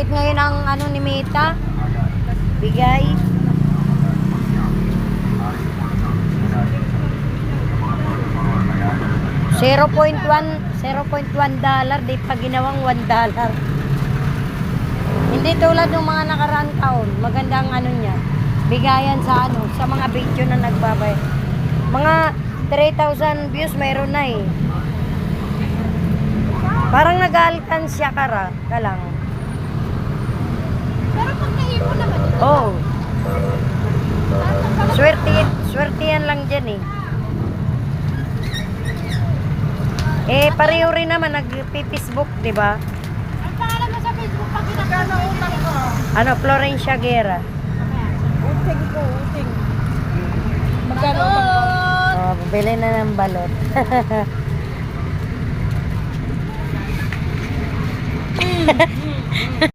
Mahigpit ngayon ang ano ni Meta. Bigay. $0.1 di pa ginawang $1. Hindi tulad ng mga nakaraang taon. Maganda ang ano niya. Bigayan sa ano, sa mga video na nagbabay. Mga 3,000 views mayroon na eh. Parang nag-alkansya ka lang. Pero pag naipon naman ito. Oh. Swerte yan lang dyan eh. Eh, pareho rin naman nag-Facebook, di ba? Ang pangalan mo sa Facebook pag ginagano utang ko. Ano, Florencia Guerra. Uting ko, uting. Magkano utang ko? Oh, bili na ng balot.